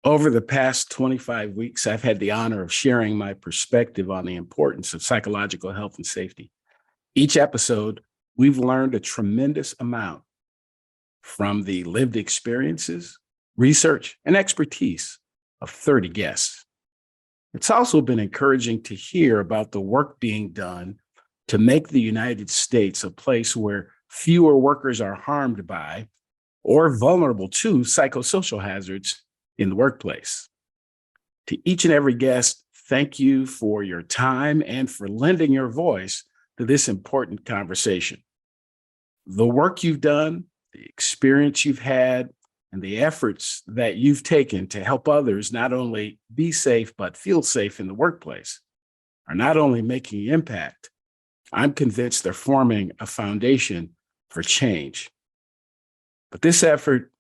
Over the past 25 weeks, I've had the honor of sharing my perspective on the importance of psychological health and safety. Each episode, we've learned a tremendous amount from the lived experiences, research, and expertise of 30 guests. It's also been encouraging to hear about the work being done to make the United States a place where fewer workers are harmed by or vulnerable to psychosocial hazards in the workplace. To each and every guest, thank you for your time and for lending your voice to this important conversation. The work you've done, the experience you've had, and the efforts that you've taken to help others not only be safe, but feel safe in the workplace are not only making an impact, I'm convinced they're forming a foundation for change. But this effort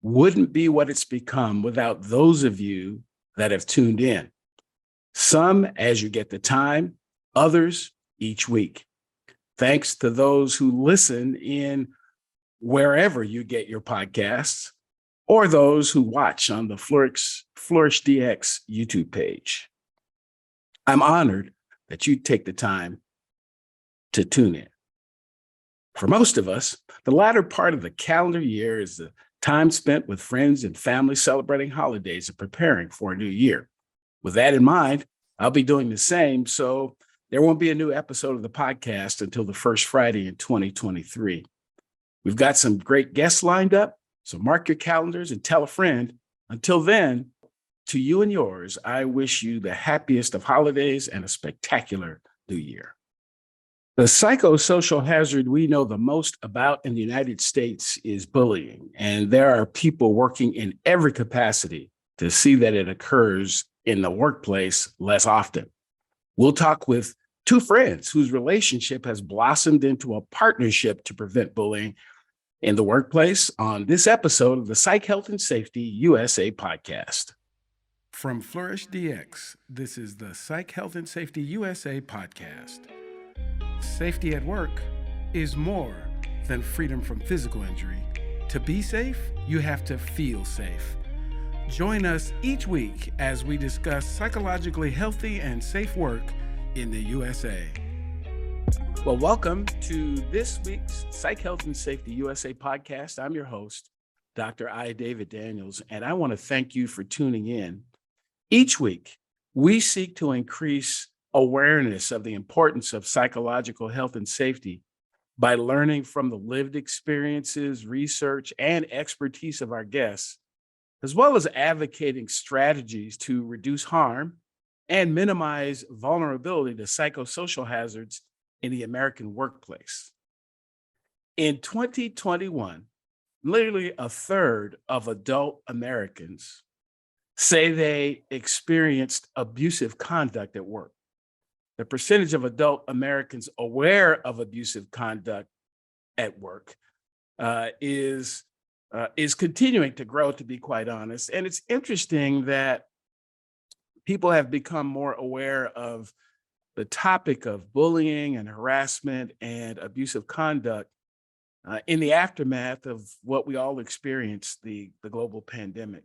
wouldn't be what it's become without those of you that have tuned in. Some as you get the time, others each week. Thanks to those who listen in wherever you get your podcasts, or those who watch on the Flourish DX YouTube page. I'm honored that you take the time to tune in. For most of us, the latter part of the calendar year is the time spent with friends and family celebrating holidays and preparing for a new year. With that in mind, I'll be doing the same, so there won't be a new episode of the podcast until the first Friday in 2023. We've got some great guests lined up, so mark your calendars and tell a friend. Until then, to you and yours, I wish you the happiest of holidays and a spectacular new year. The psychosocial hazard we know the most about in the United States is bullying, and there are people working in every capacity to see that it occurs in the workplace less often. We'll talk with two friends whose relationship has blossomed into a partnership to prevent bullying in the workplace on this episode of the Psych Health and Safety USA podcast. From Flourish DX, this is the Psych Health and Safety USA podcast. Safety at work is more than freedom from physical injury. To be safe, you have to feel safe. Join us each week as we discuss psychologically healthy and safe work in the USA. Well, welcome to this week's Psych Health and Safety USA podcast. I'm your host, Dr. I. David Daniels, and I want to thank you for tuning in. Each week, we seek to increase awareness of the importance of psychological health and safety by learning from the lived experiences, research, and expertise of our guests, as well as advocating strategies to reduce harm and minimize vulnerability to psychosocial hazards in the American workplace. In 2021, nearly a third of adult Americans say they experienced abusive conduct at work. The percentage of adult Americans aware of abusive conduct at work is continuing to grow, to be quite honest. And it's interesting that people have become more aware of the topic of bullying and harassment and abusive conduct in the aftermath of what we all experienced, the global pandemic.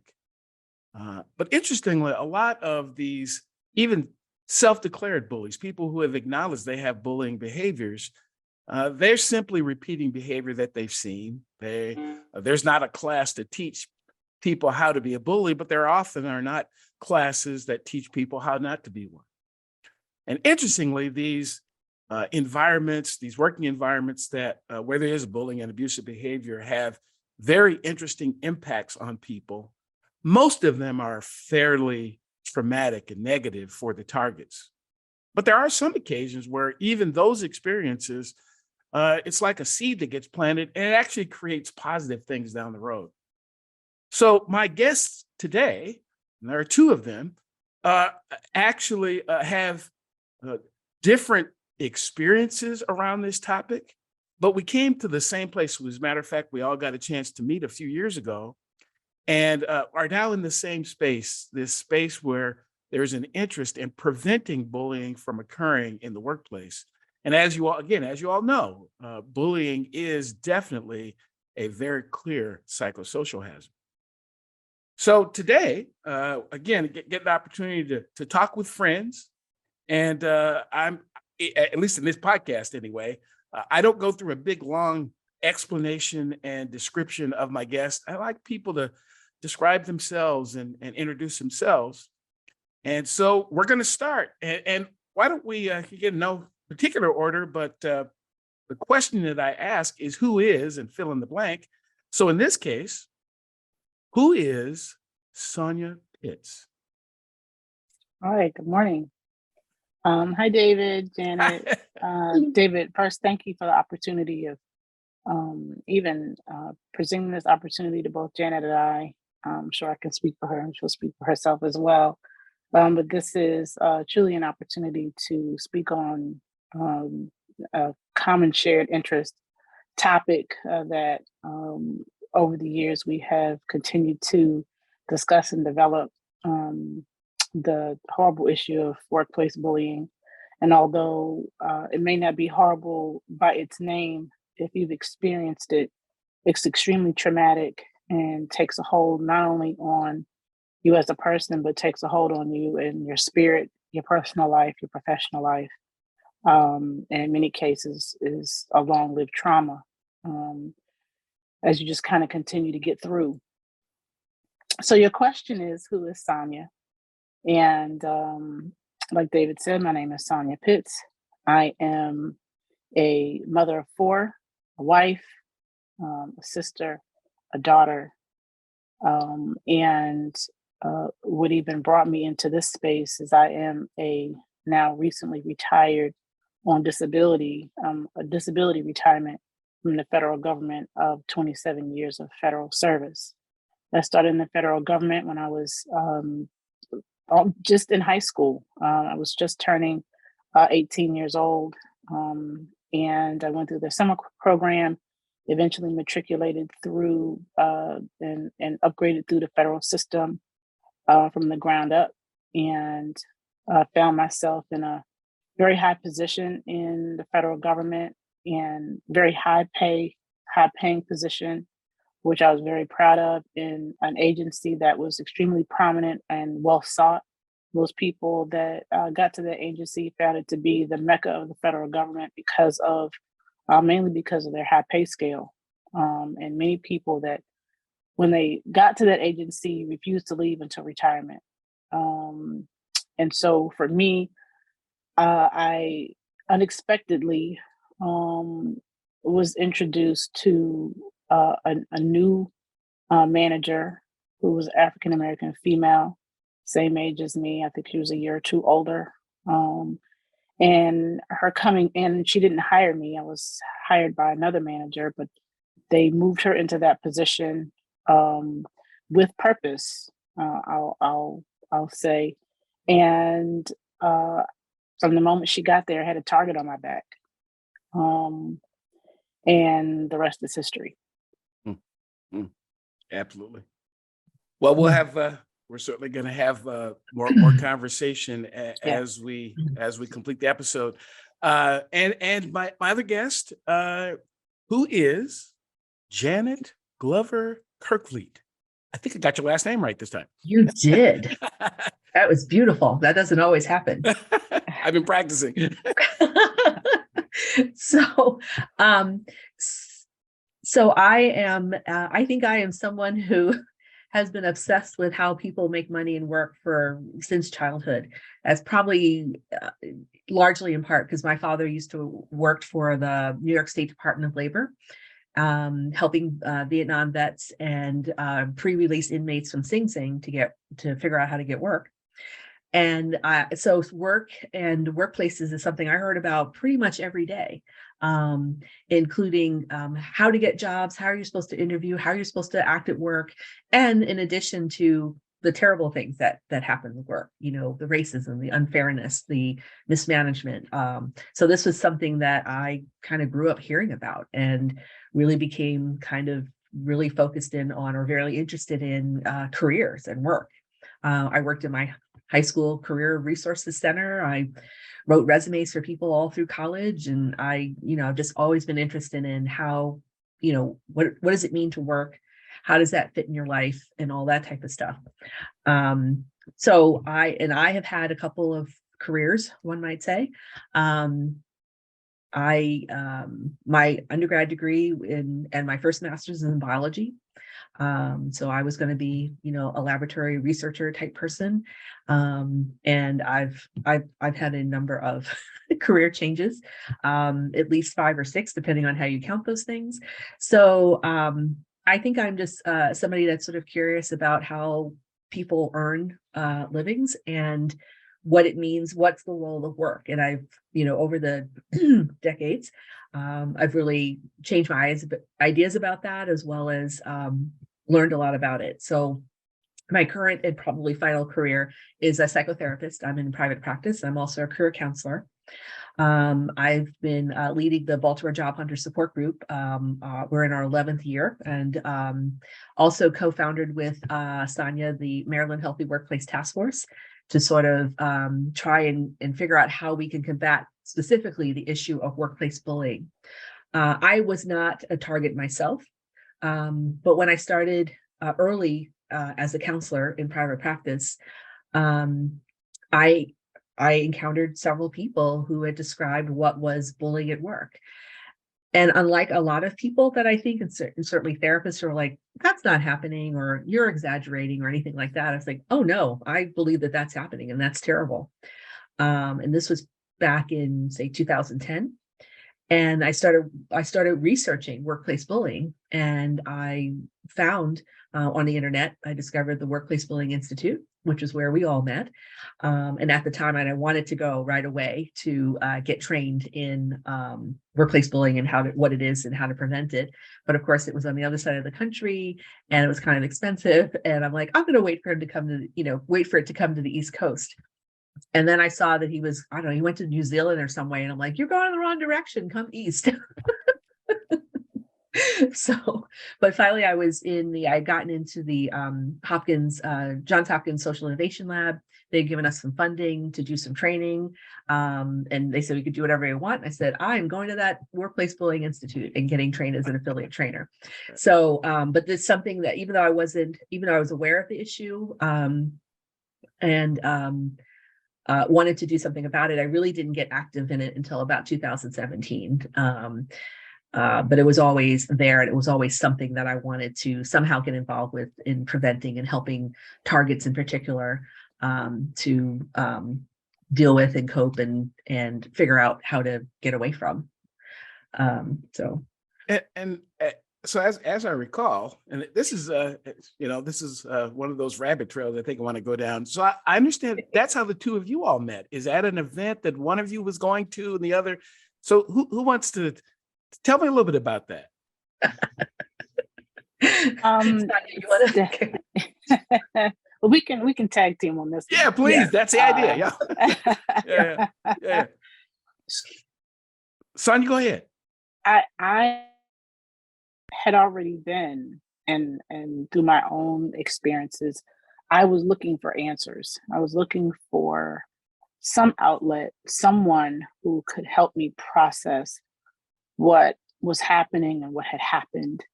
But interestingly, a lot of these, even self-declared bullies, people who have acknowledged they have bullying behaviors, they're simply repeating behavior that they've seen. There's not a class to teach people how to be a bully, but there often are not classes that teach people how not to be one. And interestingly, these environments, these working environments that where there is bullying and abusive behavior have very interesting impacts on people. Most of them are fairly traumatic and negative for the targets. But there are some occasions where even those experiences, it's like a seed that gets planted and it actually creates positive things down the road. So my guests today, and there are two of them, actually have different experiences around this topic, but we came to the same place. As a matter of fact, we all got a chance to meet a few years ago and are now in the same space, this space where there's an interest in preventing bullying from occurring in the workplace. And as you all know, bullying is definitely a very clear psychosocial hazard. So today, again, get the opportunity to talk with friends. And I'm, at least in this podcast anyway, I don't go through a big, long explanation and description of my guest. I like people to describe themselves and introduce themselves. And so we're going to start. And why don't we get in no particular order, but the question that I ask is who is, and fill in the blank. So in this case, who is Sonja Pitts? All right, good morning. Hi, David, Janet. David, first, thank you for the opportunity of even presenting this opportunity to both Janet and I. I'm sure I can speak for her and she'll speak for herself as well. But this is truly an opportunity to speak on a common shared interest topic that over the years we have continued to discuss and develop. The horrible issue of workplace bullying. And although it may not be horrible by its name, if you've experienced it, it's extremely traumatic and takes a hold not only on you as a person, but takes a hold on you and your spirit, your personal life, your professional life. And in many cases is a long-lived trauma as you just kind of continue to get through. So your question is, who is Sonja? And like David said, my name is Sonja Pitts. I am a mother of four, a wife, a sister, a daughter. And what even brought me into this space is I am a now recently retired on disability, a disability retirement from the federal government of 27 years of federal service. I started in the federal government when I was just in high school. I was just turning 18 years old, and I went through the summer program, eventually matriculated through and upgraded through the federal system from the ground up, and found myself in a very high position in the federal government and very high paying position, which I was very proud of, in an agency that was extremely prominent and well sought. Most people that got to that agency found it to be the mecca of the federal government because of, mainly because of their high pay scale. And many people that, when they got to that agency, refused to leave until retirement. And so for me, I unexpectedly was introduced to a new manager who was African American female, same age as me. I think she was a year or two older. And her coming in, she didn't hire me. I was hired by another manager, but they moved her into that position with purpose. I'll say, and from the moment she got there, I had a target on my back, and the rest is history. Absolutely. Well, we're certainly going to have more conversation as we complete the episode. And my other guest, who is Janet Glover-Kerkvliet. I think I got your last name right this time. You did. That was beautiful. That doesn't always happen. I've been practicing. So I am, I think I am someone who has been obsessed with how people make money and work since childhood. That's probably largely in part because my father used to work for the New York State Department of Labor, helping Vietnam vets and pre-release inmates from Sing Sing to figure out how to get work. And so work and workplaces is something I heard about pretty much every day, including how to get jobs, how are you supposed to interview, how are you supposed to act at work, and in addition to the terrible things that happen with work, the racism, the unfairness, the mismanagement. So this was something that I kind of grew up hearing about and really became kind of really focused in on or very interested in careers and work. I worked in my high school career resources center. I wrote resumes for people all through college. And I've just always been interested in how, what does it mean to work? how does that fit in your life, and all that type of stuff. So I have had a couple of careers, one might say. My undergrad degree and my first master's is in biology. So I was going to be, a laboratory researcher type person. And I've had a number of career changes, at least 5 or 6, depending on how you count those things. So I think I'm just somebody that's sort of curious about how people earn livings and what it means, what's the role of work. And I've, over the decades, I've really changed my ideas about that, as well as learned a lot about it. So my current and probably final career is a psychotherapist. I'm in private practice. I'm also a career counselor. I've been leading the Baltimore Job Hunter Support Group. We're in our 11th year, and also co-founded with Sonja, the Maryland Healthy Workplace Task Force, to sort of try and figure out how we can combat specifically the issue of workplace bullying. I was not a target myself, but when I started early as a counselor in private practice, I encountered several people who had described what was bullying at work. And unlike a lot of people that I think, and certainly therapists are like, that's not happening, or you're exaggerating, or anything like that, I was like, oh no, I believe that that's happening, and that's terrible. And this was back in, say, 2010. And I started researching workplace bullying, and I found on the internet, I discovered the Workplace Bullying Institute, which is where we all met. And at the time, I wanted to go right away to get trained in workplace bullying and what it is and how to prevent it. But of course, it was on the other side of the country, and it was kind of expensive. And I'm like, I'm going to wait for him to come to, wait for it to come to the East Coast. And then I saw that he was, I don't know, he went to New Zealand or some way. And I'm like, you're going in the wrong direction. Come east. So, but finally I had gotten into the Johns Hopkins Social Innovation Lab. They'd given us some funding to do some training. And they said we could do whatever we want. I said, I'm going to that Workplace Bullying Institute and getting trained as an affiliate trainer. So, but there's something that even though I was aware of the issue, and wanted to do something about it, I really didn't get active in it until about 2017. But it was always there, and it was always something that I wanted to somehow get involved with in preventing and helping targets in particular to deal with and cope and figure out how to get away from. So as I recall, and this is one of those rabbit trails I think I want to go down. So I understand that's how the two of you all met. Is at an event that one of you was going to and the other. So who wants to tell me a little bit about that? Well, we can tag team on this. Yeah, please. Yeah. That's the idea. Yeah. Sonja, go ahead. I had already been, and through my own experiences, I was looking for answers. I was looking for some outlet, someone who could help me process what was happening and what had happened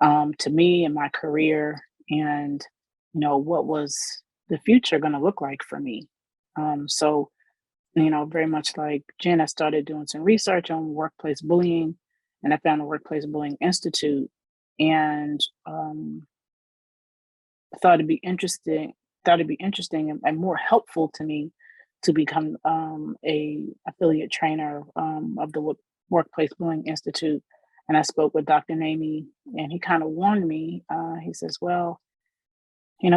to me in my career, and what was the future going to look like for me. So very much like Jen, I started doing some research on workplace bullying, and I found the Workplace Bullying Institute, and thought it'd be interesting and more helpful to me to become a affiliate trainer of the Workplace Bullying Institute. And I spoke with Dr. Namey, and he kind of warned me. He says, well,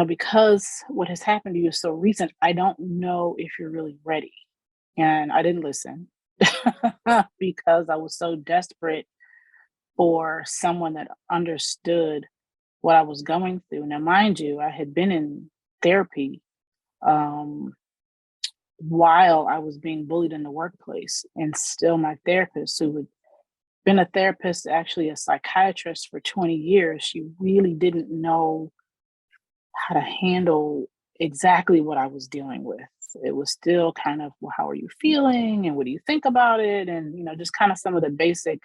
because what has happened to you is so recent, I don't know if you're really ready. And I didn't listen because I was so desperate for someone that understood what I was going through. Now, mind you, I had been in therapy while I was being bullied in the workplace, and still my therapist, who had been a therapist, actually a psychiatrist for 20 years, she really didn't know how to handle exactly what I was dealing with. It was still kind of, well, how are you feeling? And what do you think about it? And, just kind of some of the basic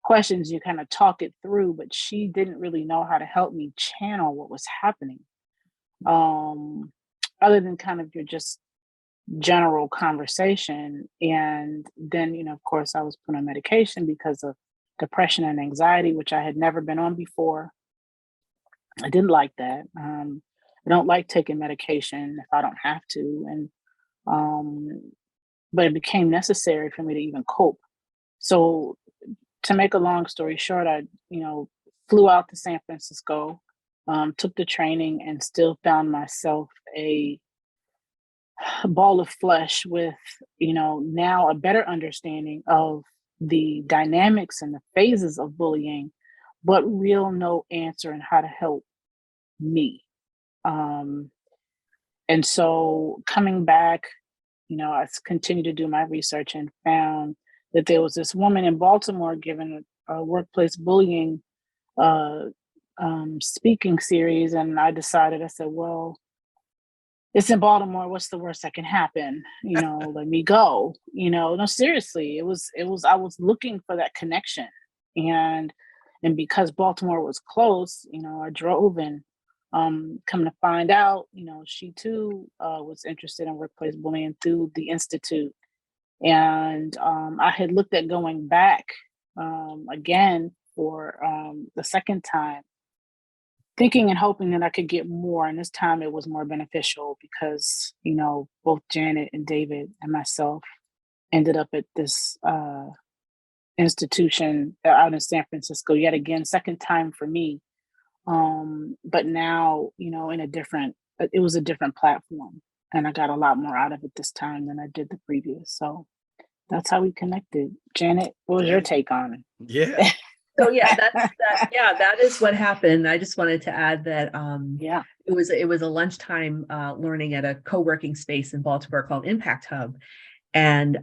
questions, you kind of talk it through, but she didn't really know how to help me channel what was happening. Um, Other than kind of your just general conversation. And then, of course, I was put on medication because of depression and anxiety, which I had never been on before. I didn't like that. I don't like taking medication if I don't have to. And um, but it became necessary for me to even cope. So to make a long story short, I, flew out to San Francisco, took the training, and still found myself a ball of flesh with, now a better understanding of the dynamics and the phases of bullying, but real no answer in how to help me. Um, and so coming back, continued to do my research and found that there was this woman in Baltimore giving a workplace bullying uh, speaking series. And I said, well, it's in Baltimore. What's the worst that can happen? Let me go. No, seriously, I was looking for that connection. And because Baltimore was close, I drove and come to find out, she too was interested in workplace bullying through the Institute. And I had looked at going back again for the second time, thinking and hoping that I could get more. And this time it was more beneficial because, both Janet and David and myself ended up at this institution out in San Francisco, yet again, second time for me. But now, it was a different platform, and I got a lot more out of it this time than I did the previous. So that's how we connected. Janet, what was your take on it? Yeah. So yeah, that is what happened. I just wanted to add that Yeah. it was a lunchtime learning at a co-working space in Baltimore called Impact Hub. And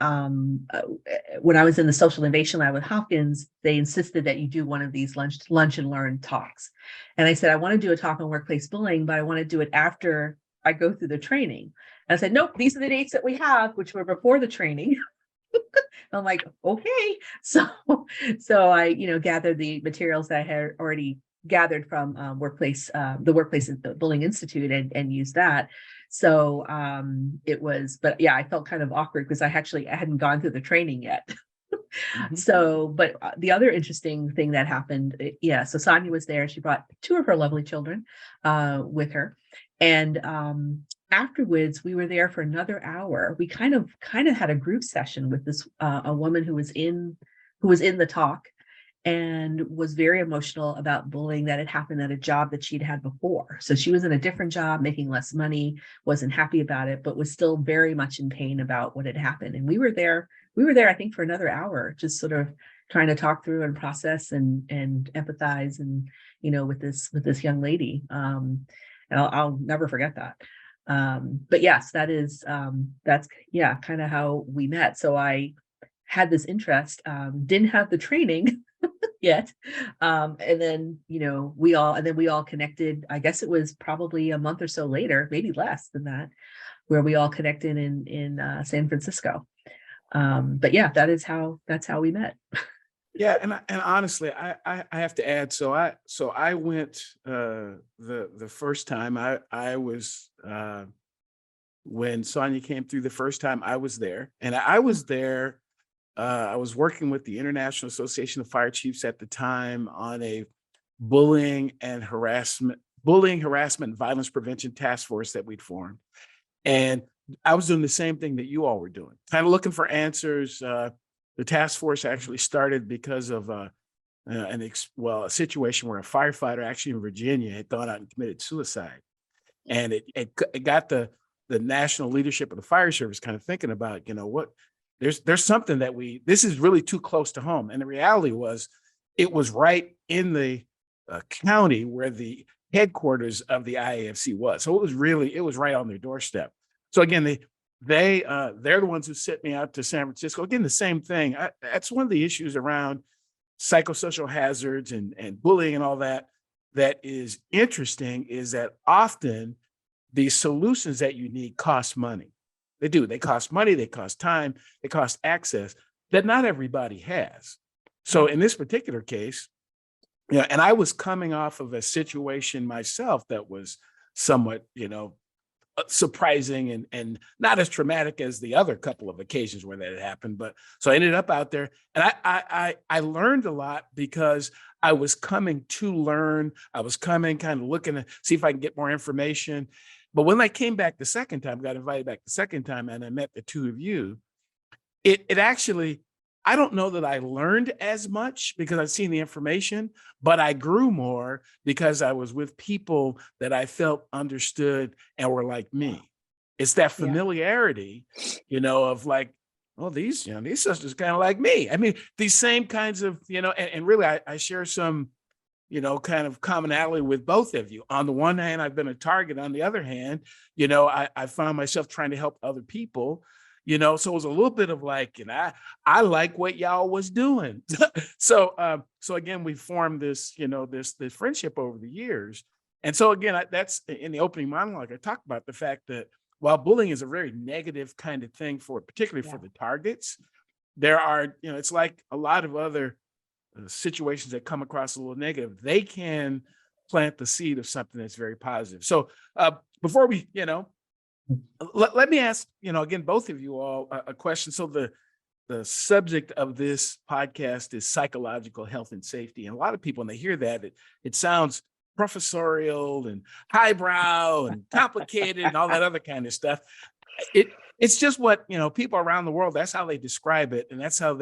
when I was in the social innovation lab with Hopkins, they insisted that you do one of these lunch and learn talks. And I said, I want to do a talk on workplace bullying, but I want to do it after I go through the training. And I said, nope, these are the dates that we have, which were before the training. I'm like, okay. So I, gathered the materials that I had already gathered from the Workplace Bullying Institute and used that. So it was, but yeah, I felt kind of awkward because I hadn't gone through the training yet. Mhm. So, but the other interesting thing that happened, so Sonja was there. She brought two of her lovely children with her. And afterwards, we were there for another hour. We kind of had a group session with this a woman who was in the talk and was very emotional about bullying that had happened at a job that she'd had before. So she was in a different job, making less money, wasn't happy about it, but was still very much in pain about what had happened. And we were there, I think, for another hour, just sort of trying to talk through and process and empathize and, with this young lady. And I'll never forget that. But yes, that's kind of how we met. So I had this interest, didn't have the training yet. And then, we all connected. I guess it was probably a month or so later, maybe less than that, where we all connected in San Francisco. But yeah, that's how we met. Yeah, and honestly, I have to add. So I went the first time I was when Sonja came through the first time. I was there, and I was there. I was working with the International Association of Fire Chiefs at the time on a bullying, harassment, and violence prevention task force that we'd formed. And I was doing the same thing that you all were doing, kind of looking for answers. The task force actually started because of a situation where a firefighter actually in Virginia had gone out and committed suicide. And it got the national leadership of the fire service kind of thinking about, what, there's something that this is really too close to home. And the reality was, it was right in the county where the headquarters of the IAFC was. So it was right on their doorstep. So again, they're the ones who sent me out to San Francisco. Again, the same thing. That's one of the issues around psychosocial hazards and bullying and all that is interesting, is that often the solutions that you need cost money. They do. They cost money, they cost time, they cost access that not everybody has. So in this particular case, and I was coming off of a situation myself that was somewhat, surprising and not as traumatic as the other couple of occasions where that had happened. But so I ended up out there, and I learned a lot because I was coming to learn. I was coming, kind of looking to see if I can get more information. But when I came back the second time, got invited back the second time, and I met the two of you, it actually, I don't know that I learned as much because I've seen the information, but I grew more because I was with people that I felt understood and were like me. It's that Yeah. familiarity, of like, well, these sisters kind of like me. I mean, these same kinds of, and really I share some, kind of commonality with both of you. On the one hand, I've been a target. On the other hand, I found myself trying to help other people. So it was a little bit of like, I like what y'all was doing. So again, we formed this, this friendship over the years. And so again, that's in the opening monologue, I talked about the fact that while bullying is a very negative kind of thing particularly for the targets, there are, it's like a lot of other situations that come across a little negative, they can plant the seed of something that's very positive. So before we, let me ask, again, both of you all a question. So the subject of this podcast is psychological health and safety. And a lot of people, when they hear that, it sounds professorial and highbrow and complicated and all that other kind of stuff. It's just what, people around the world, that's how they describe it. And that's how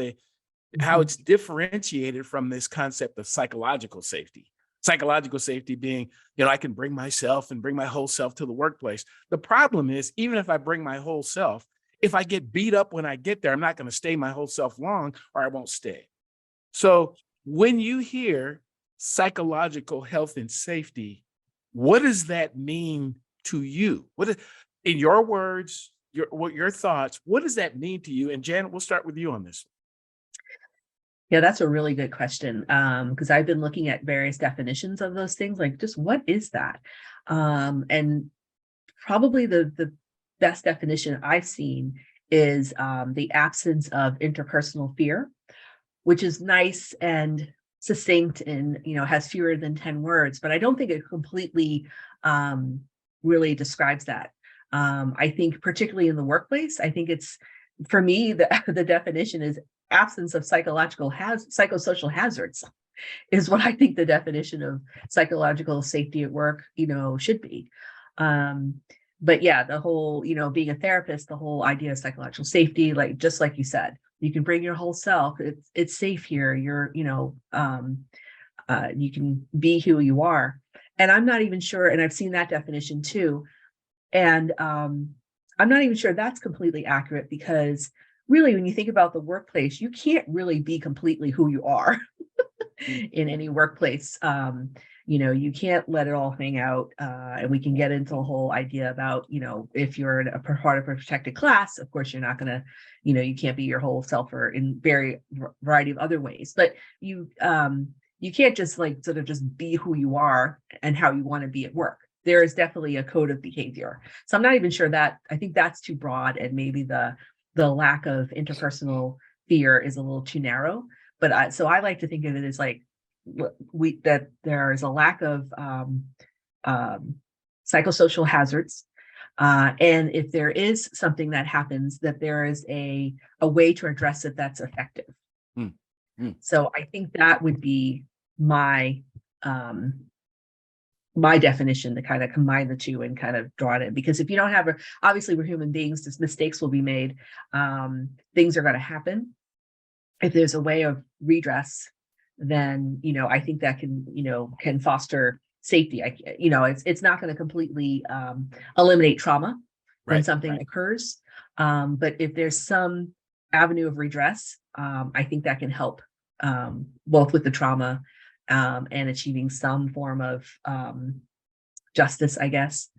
it's differentiated from this concept of psychological safety. Psychological safety being, I can bring myself and bring my whole self to the workplace. The problem is, even if I bring my whole self, if I get beat up when I get there, I'm not going to stay my whole self long, or I won't stay. So when you hear psychological health and safety, what does that mean to you? In your words, your thoughts, what does that mean to you? And Janet, we'll start with you on this. Yeah, that's a really good question. Because I've been looking at various definitions of those things, like just what is that? And probably the best definition I've seen is the absence of interpersonal fear, which is nice and succinct and has fewer than 10 words, but I don't think it completely really describes that. I think particularly in the workplace, I think it's, for me, the definition is absence of psychosocial hazards is what I think the definition of psychological safety at work, should be. But yeah, the whole, being a therapist, the whole idea of psychological safety, just like you said, you can bring your whole self. It's safe here. You're, you can be who you are. And I'm not even sure, and I've seen that definition too. And I'm not even sure that's completely accurate, because really, when you think about the workplace, you can't really be completely who you are in any workplace. You can't let it all hang out. And we can get into a whole idea about, if you're a part of a protected class, of course, you're not going to, you can't be your whole self, or in variety of other ways. But you can't just sort of just be who you are and how you want to be at work. There is definitely a code of behavior. So I'm not even sure that, I think that's too broad, and maybe the lack of interpersonal fear is a little too narrow. But so I like to think of it as like that there is a lack of psychosocial hazards, and if there is something that happens, that there is a way to address it that's effective. So I think that would be my definition, to kind of combine the two and kind of draw it in. Because if you don't have obviously we're human beings, just mistakes will be made. Things are going to happen. If there's a way of redress, then, I think that can foster safety. It's not going to completely eliminate trauma when something occurs. But if there's some avenue of redress, I think that can help both with the trauma and achieving some form of justice, I guess.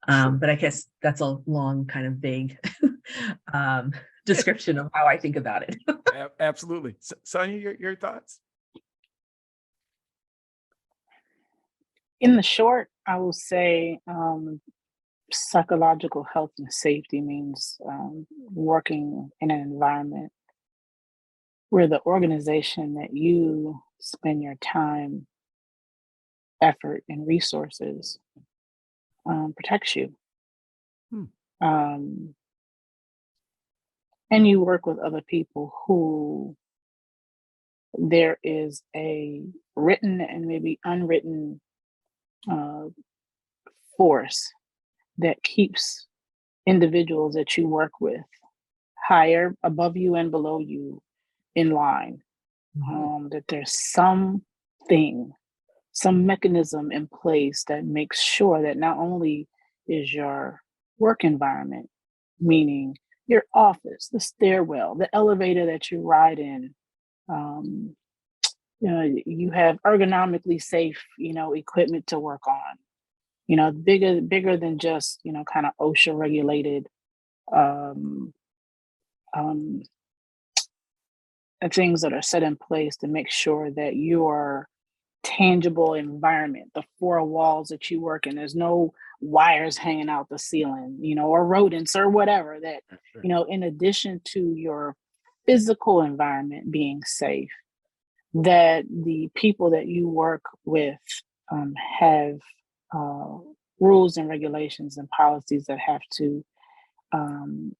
But I guess that's a long, kind of vague description of how I think about it. Absolutely. Sonja, your thoughts? In the short, I will say psychological health and safety means working in an environment where the organization that you spend your time, effort, and resources protects you. Hmm. Um, and you work with other people who there is a written and maybe unwritten uh, force that keeps individuals that you work with higher, above you, and below you in line. That there's something, some mechanism in place that makes sure that not only is your work environment, meaning your office, the stairwell, the elevator that you ride in, um, you have ergonomically safe, equipment to work on. Bigger than just kind of OSHA regulated um, um, things that are set in place to make sure that your tangible environment, the four walls that you work in, there's no wires hanging out the ceiling, or rodents or whatever that, Right. in addition to your physical environment being safe, that the people that you work with have uh, rules and regulations and policies that have to um,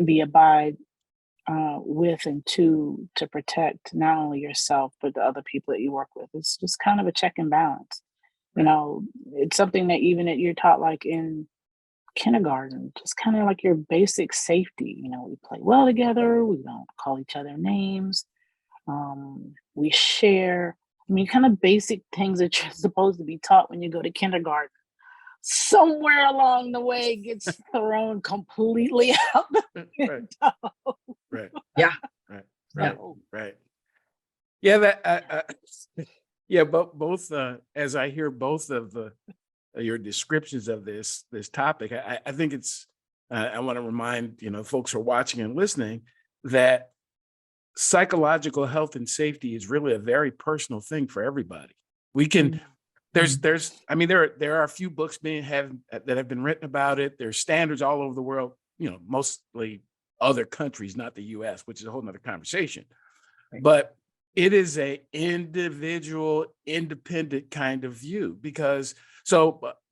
be abide with and to protect not only yourself but the other people that you work with. It's just kind of a check and balance. Right. It's something that even that you're taught like in kindergarten, just kind of like your basic safety. We play well together. We don't call each other names. We share. I mean, kind of basic things that you're supposed to be taught when you go to kindergarten. Somewhere along the way gets thrown completely out the Right. window. Right. Yeah. Right. Yeah. Right. Yeah. Yeah. But both, as I hear both of your descriptions of this topic, I think it's. I want to remind folks who are watching and listening that psychological health and safety is really a very personal thing for everybody. We can. There's. I mean, there are a few books that have been written about it. There's standards all over the world. Mostly other countries, not the U.S., which is a whole nother conversation. Right. But it is a individual, independent kind of view because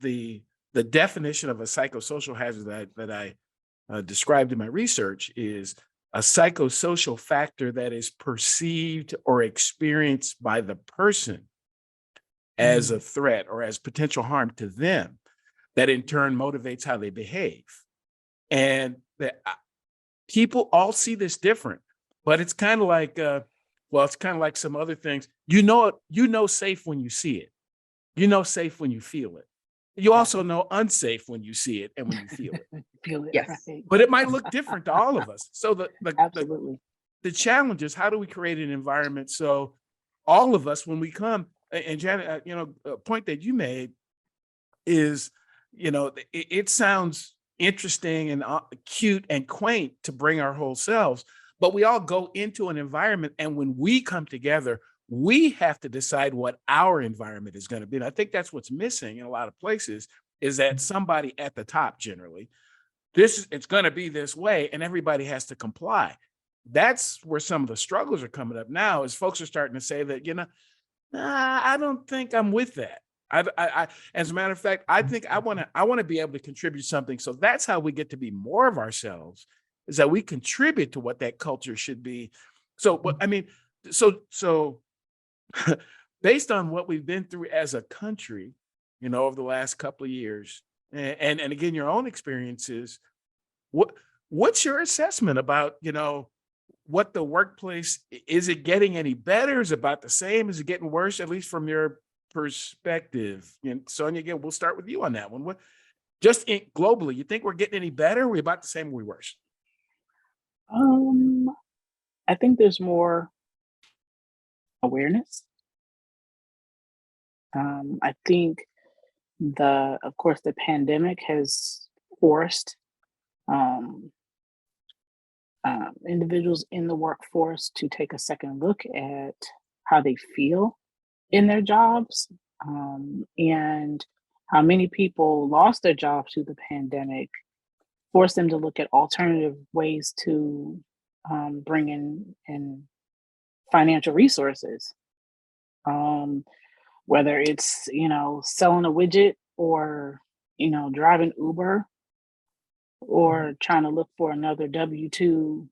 the definition of a psychosocial hazard that I described in my research is a psychosocial factor that is perceived or experienced by the person as a threat or as potential harm to them, that in turn motivates how they behave. And that people all see this different, but it's kind of like, it's kind of like some other things. Safe when you see it. Safe when you feel it. You also know unsafe when you see it and when you feel it. Feel it, Yes. right? But it might look different to all of us. So Absolutely. the challenge is, how do we create an environment so all of us, when we come, and Janet, a point that you made is, it sounds interesting and cute and quaint to bring our whole selves, but we all go into an environment, and when we come together, we have to decide what our environment is going to be. And I think that's what's missing in a lot of places, is that somebody at the top, generally, it's going to be this way, and everybody has to comply. That's where some of the struggles are coming up now, is folks are starting to say that, I don't think I'm with that. As a matter of fact, I think I want to be able to contribute something. So that's how we get to be more of ourselves, is that we contribute to what that culture should be. So so based on what we've been through as a country, over the last couple of years, and again, your own experiences, what's your assessment about, what the workplace, is it getting any better? Is it about the same? Is it getting worse, at least from your perspective? And Sonja, again, we'll start with you on that one. What, globally, you think we're getting any better? Are we about the same or we worse? I think there's more awareness. I think of course, the pandemic has forced um, individuals in the workforce to take a second look at how they feel in their jobs, and how many people lost their jobs through the pandemic, forced them to look at alternative ways to bring in financial resources. Whether it's, selling a widget or, driving Uber or trying to look for another W-2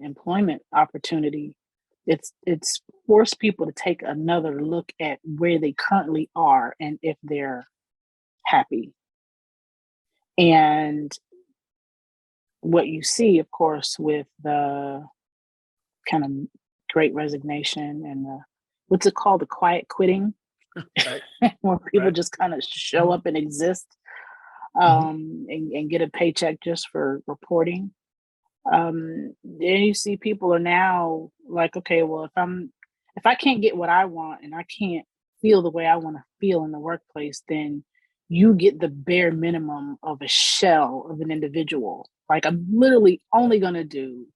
employment opportunity, it's forced people to take another look at where they currently are and if they're happy. And what you see, of course, with the kind of great resignation and what's it called, the quiet quitting, Right. where people Right. just kind of show up and exist, and get a paycheck just for reporting. Then you see people are now like, okay, well, if I can't get what I want and I can't feel the way I want to feel in the workplace, then you get the bare minimum of a shell of an individual. Like, I'm literally only going to do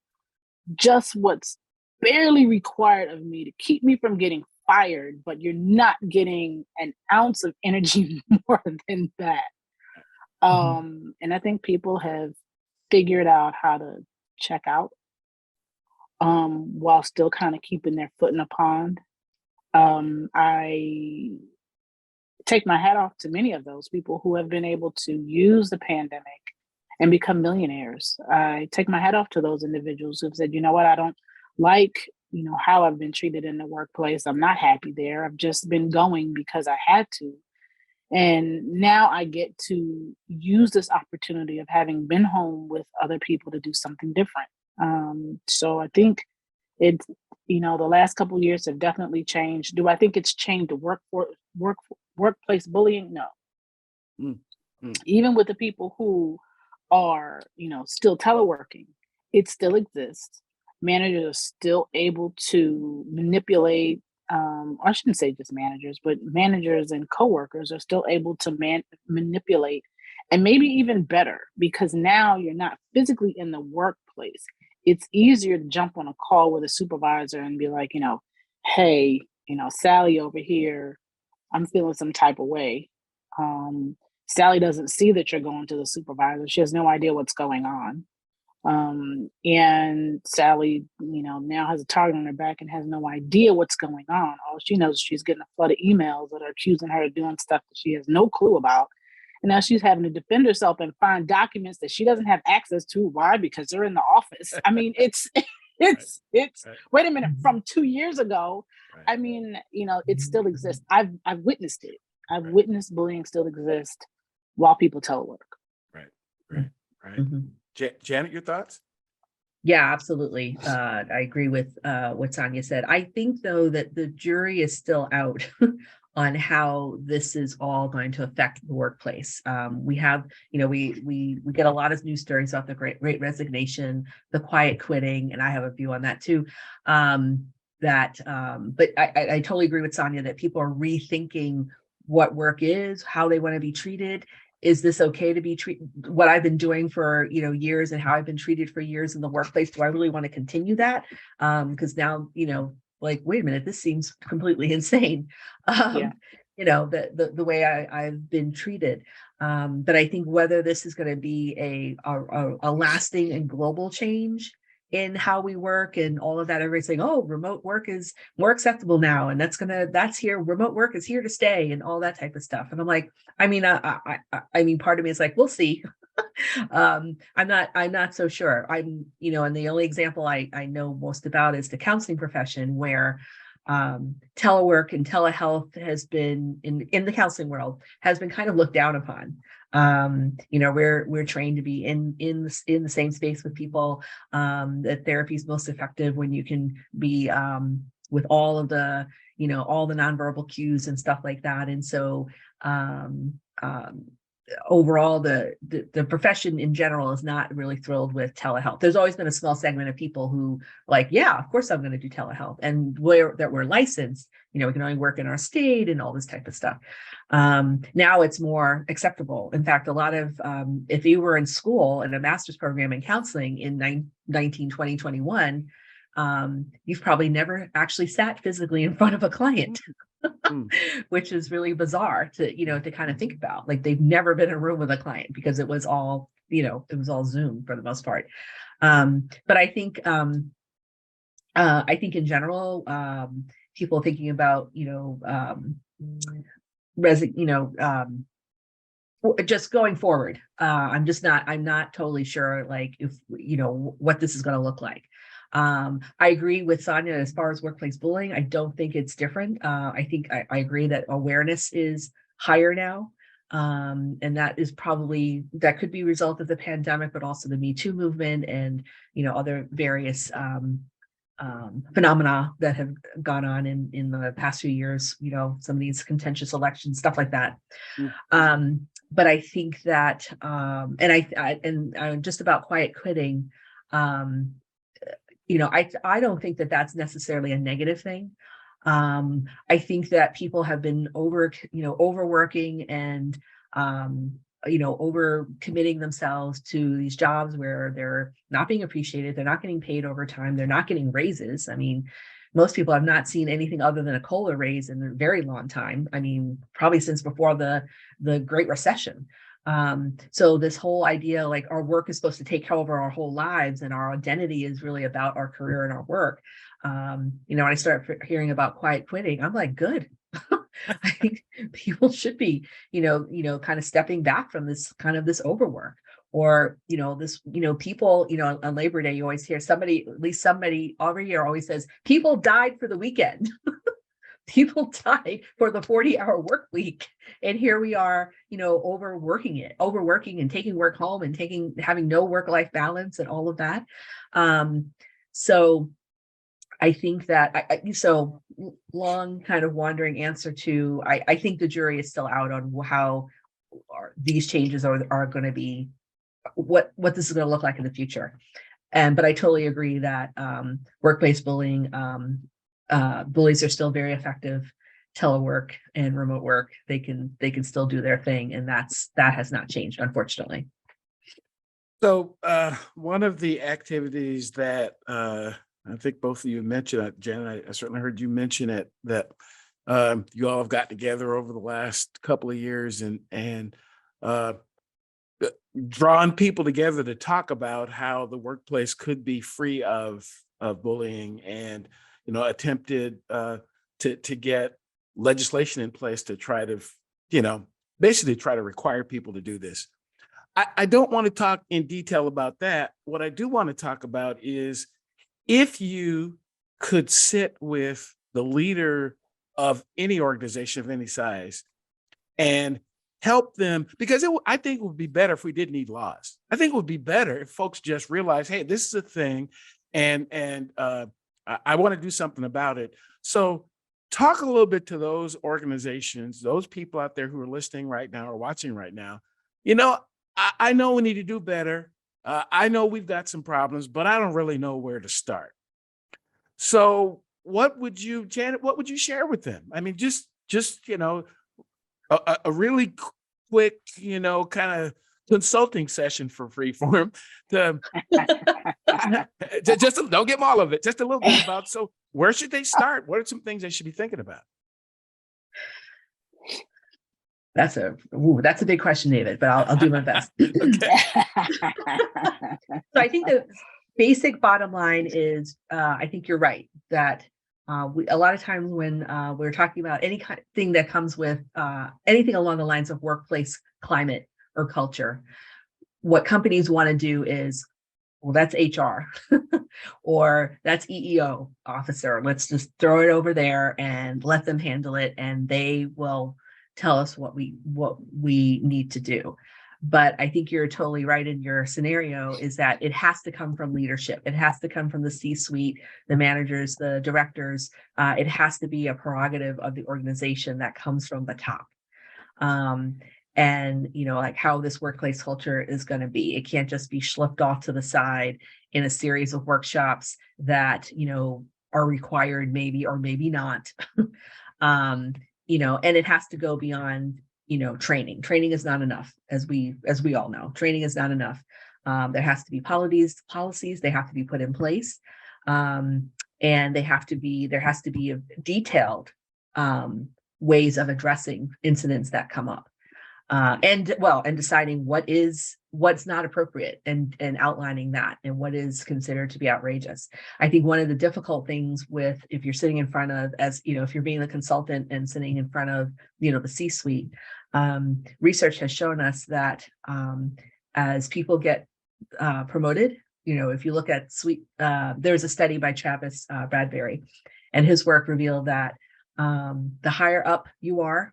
just what's barely required of me to keep me from getting fired, but you're not getting an ounce of energy more than that. And I think people have figured out how to check out, while still kind of keeping their foot in the pond. I take my hat off to many of those people who have been able to use the pandemic and become millionaires. I take my hat off to those individuals who've said, you know what, I don't like, how I've been treated in the workplace. I'm not happy there. I've just been going because I had to. And now I get to use this opportunity of having been home with other people to do something different. So I think it's, the last couple of years have definitely changed. Do I think it's changed the workplace bullying? No. Mm, mm. Even with the people who are, still teleworking, it still exists. Managers are still able to manipulate, or I shouldn't say just managers, but managers and coworkers are still able to manipulate, and maybe even better, because now you're not physically in the workplace. It's easier to jump on a call with a supervisor and be like, hey, Sally over here, I'm feeling some type of way. Sally doesn't see that you're going to the supervisor. She has no idea what's going on. And Sally, now has a target on her back and has no idea what's going on. All she knows is she's getting a flood of emails that are accusing her of doing stuff that she has no clue about. And now she's having to defend herself and find documents that she doesn't have access to. Why? Because they're in the office. I mean, it's right. Wait a minute, from 2 years ago. Right. I mean, it still exists. I've witnessed it. I've witnessed bullying still exist while people telework. Right. Janet, your thoughts? Yeah, absolutely. I agree with what Sonja said. I think, though, that the jury is still out on how this is all going to affect the workplace. We have, we get a lot of news stories about the great resignation, the quiet quitting, and I have a view on that too. But I totally agree with Sonja that people are rethinking what work is, how they want to be treated. Is this okay to be treated? What I've been doing for years and how I've been treated for years in the workplace. Do I really want to continue that? Because now like, wait a minute, this seems completely insane. The way I've been treated. But I think whether this is going to be a lasting and global change in how we work and all of that, everybody's saying, oh, remote work is more acceptable now. And that's here. Remote work is here to stay and all that type of stuff. And I'm like, I mean, part of me is like, we'll see. I'm not so sure. And the only example I know most about is the counseling profession, where telework and telehealth has been in the counseling world has been kind of looked down upon. We're trained to be in the same space with people. That therapy is most effective when you can be with all of the all the nonverbal cues and stuff like that. And so overall, the profession in general is not really thrilled with telehealth. There's always been a small segment of people who like, yeah, of course I'm going to do telehealth, and we're licensed, we can only work in our state and all this type of stuff. Now it's more acceptable. In fact, a lot of if you were in school in a master's program in counseling in 2021, you've probably never actually sat physically in front of a client. Which is really bizarre to kind of think about. Like, they've never been in a room with a client because it was all, it was all Zoom for the most part. But I think I think in general, people thinking about, just going forward. I'm not totally sure, like, if, what this is going to look like. I agree with Sonja as far as workplace bullying. I don't think it's different. I think I agree that awareness is higher now. And that could be a result of the pandemic, but also the Me Too movement and, other various phenomena that have gone on in the past few years, some of these contentious elections, stuff like that. But I think that, and just about quiet quitting, I don't think that that's necessarily a negative thing. I think that people have been overworking and, over committing themselves to these jobs where they're not being appreciated. They're not getting paid overtime. They're not getting raises. I mean, most people have not seen anything other than a COLA raise in a very long time. I mean, probably since before the Great Recession. So this whole idea, like, our work is supposed to take over our whole lives and our identity is really about our career and our work. When I start hearing about quiet quitting, I'm like, good. I think people should be, kind of stepping back from this overwork, or, people, on Labor Day, you always hear at least somebody every year always says, people died for the weekend. People died for the 40-hour work week. And here we are, overworking and taking work home and having no work-life balance and all of that. So I think that so long kind of wandering answer to, I think the jury is still out on how these changes are going to be, what this is going to look like in the future. But I totally agree that workplace bullying, bullies are still very effective. Telework and remote work, they can still do their thing, and that has not changed, unfortunately. So one of the activities that I think both of you mentioned, Jen, I certainly heard you mention it, that you all have got together over the last couple of years and drawn people together to talk about how the workplace could be free of bullying, and attempted to get legislation in place to try to basically try to require people to do this. I don't want to talk in detail about that. What I do want to talk about is, if you could sit with the leader of any organization of any size and help them, because I think it would be better if we didn't need laws. I think it would be better if folks just realize, hey, this is a thing, and I want to do something about it. So talk a little bit to those organizations, those people out there who are listening right now or watching right now. I know we need to do better. I know we've got some problems, but I don't really know where to start. So Janet, what would you share with them? I mean, just a really quick, kind of consulting session for Freeform to just don't give them all of it, just a little bit about, so where should they start? What are some things they should be thinking about? That's a big question, David, but I'll do my best. Okay. So I think the basic bottom line is, I think you're right that a lot of times when we're talking about any kind of thing that comes with anything along the lines of workplace climate or culture, what companies want to do is, well, that's HR or that's EEO officer. Let's just throw it over there and let them handle it, and they will tell us what we need to do. But I think you're totally right in your scenario, is that it has to come from leadership. It has to come from the C-suite, the managers, the directors. It has to be a prerogative of the organization that comes from the top. And, like how this workplace culture is going to be. It can't just be schlepped off to the side in a series of workshops that, are required maybe or maybe not. And it has to go beyond, training. Training is not enough, as we all know. Training is not enough. There has to be policies. They have to be put in place, and there has to be a detailed ways of addressing incidents that come up, and deciding what is what's not appropriate and outlining that and what is considered to be outrageous. I think one of the difficult things with, if you're sitting in front of, as you know, if you're being a consultant and sitting in front of, you know, the C-suite, research has shown us that as people get promoted, you know, if you look at there's a study by Travis Bradbury, and his work revealed that the higher up you are,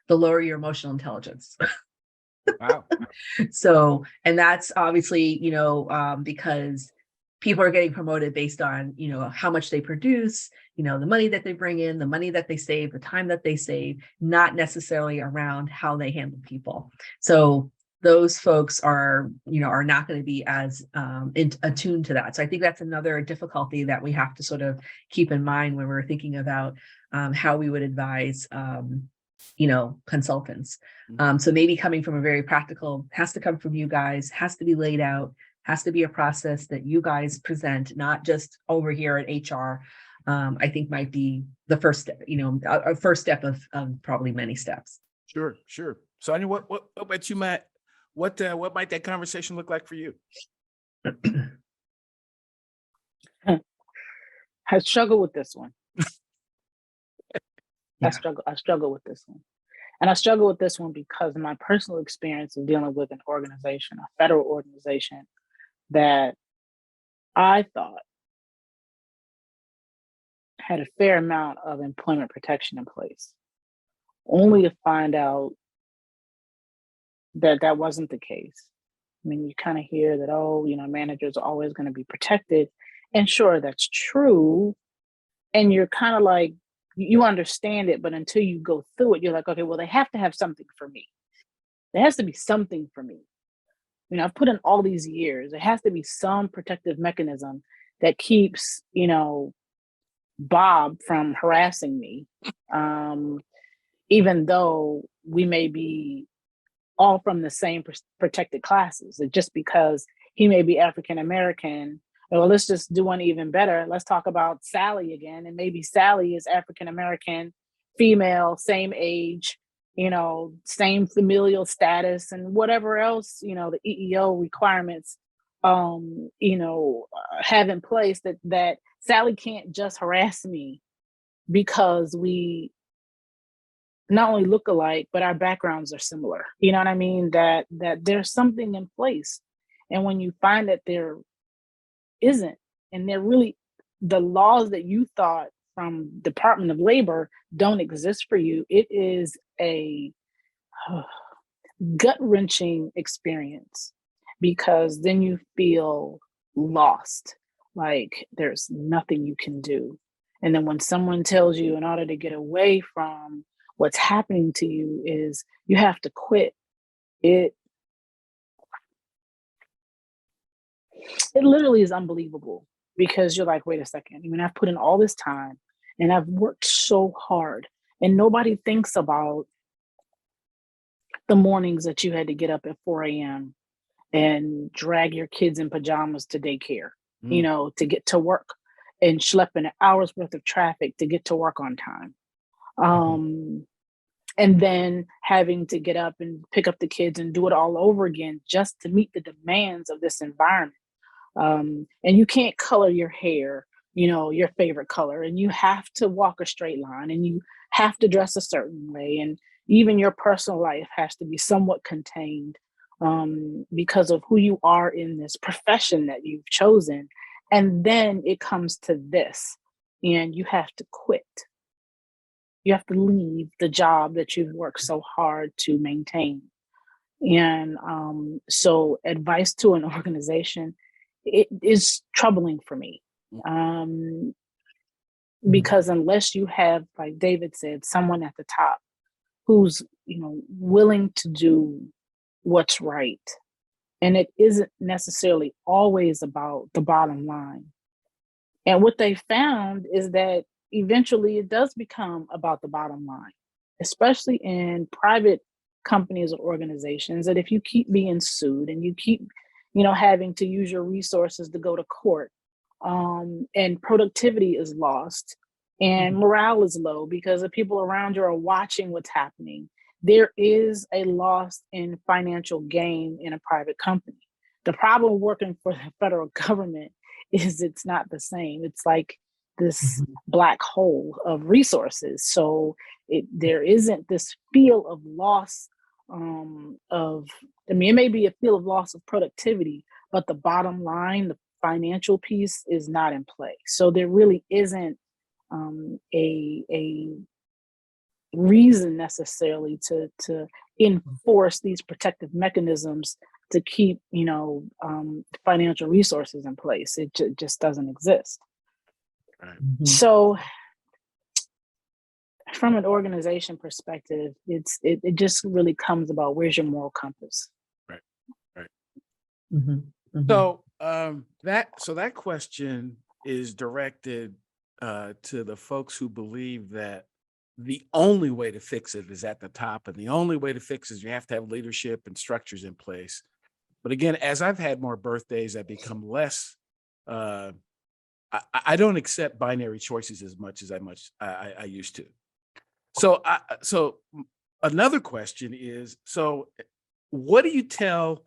the lower your emotional intelligence. Wow. So, and that's obviously, you know, because people are getting promoted based on, you know, how much they produce, you know, the money that they bring in, the money that they save, the time that they save, not necessarily around how they handle people. So those folks are, you know, are not going to be as attuned to that. So I think that's another difficulty that we have to sort of keep in mind when we're thinking about how we would advise you know, consultants. So maybe coming from a very practical, has to come from you guys, has to be laid out, has to be a process that you guys present, not just over here at HR. I think might be the first step, you know, a first step of probably many steps. Sure. Sonja, what about you, Matt? What might that conversation look like for you? I struggle with this one. Yeah. I struggle with this one. And I struggle with this one because of my personal experience of dealing with an organization, a federal organization that I thought had a fair amount of employment protection in place, only to find out that that wasn't the case. I mean, you kind of hear that, oh, you know, managers are always going to be protected. And sure, that's true. And you're kind of like, you understand it, but until you go through it, you're like, okay, well, they have to have something for me. There has to be something for me. You know, I've put in all these years. There has to be some protective mechanism that keeps, you know, Bob from harassing me, even though we may be all from the same protected classes. Just because he may be African American, well, let's just do one even better. Let's talk about Sally again, and maybe Sally is African American, female, same age, you know, same familial status, and whatever else, you know, the EEO requirements, you know, have in place that Sally can't just harass me because we not only look alike, but our backgrounds are similar. You know what I mean? That there's something in place. And when you find that there isn't, and they're really, the laws that you thought from Department of Labor don't exist for you, it is a gut-wrenching experience, because then you feel lost, like there's nothing you can do. And then when someone tells you in order to get away from what's happening to you is you have to quit, it literally is unbelievable, because you're like, wait a second, I mean, I've put in all this time and I've worked so hard, and nobody thinks about the mornings that you had to get up at 4 a.m. and drag your kids in pajamas to daycare, you know, to get to work, and schlep an hour's worth of traffic to get to work on time. And then having to get up and pick up the kids and do it all over again just to meet the demands of this environment. And you can't color your hair, you know, your favorite color, and you have to walk a straight line, and you have to dress a certain way. And even your personal life has to be somewhat contained because of who you are in this profession that you've chosen. And then it comes to this, and you have to quit. You have to leave the job that you've worked so hard to maintain. And so advice to an organization, it is troubling for me. Because unless you have, like David said, someone at the top who's, you know, willing to do what's right. And it isn't necessarily always about the bottom line. And what they found is that eventually it does become about the bottom line, especially in private companies or organizations, that if you keep being sued and you keep, you know, having to use your resources to go to court, and productivity is lost and morale is low because the people around you are watching what's happening, there is a loss in financial gain in a private company. The problem working for the federal government is it's not the same. It's like this Mhm. black hole of resources. So there isn't this feel of loss it may be a feel of loss of productivity, but the bottom line, the financial piece is not in play. So there really isn't a reason necessarily to enforce these protective mechanisms to keep financial resources in place. It just doesn't exist. Right. Mhm. So from an organization perspective, it just really comes about where's your moral compass. Right. Right. Mhm. Mhm. So that question is directed to the folks who believe that the only way to fix it is at the top, and the only way to fix it is you have to have leadership and structures in place. But again, as I've had more birthdays, I become less. Uh, I don't accept binary choices as much as I used to. So another question is: so, what do you tell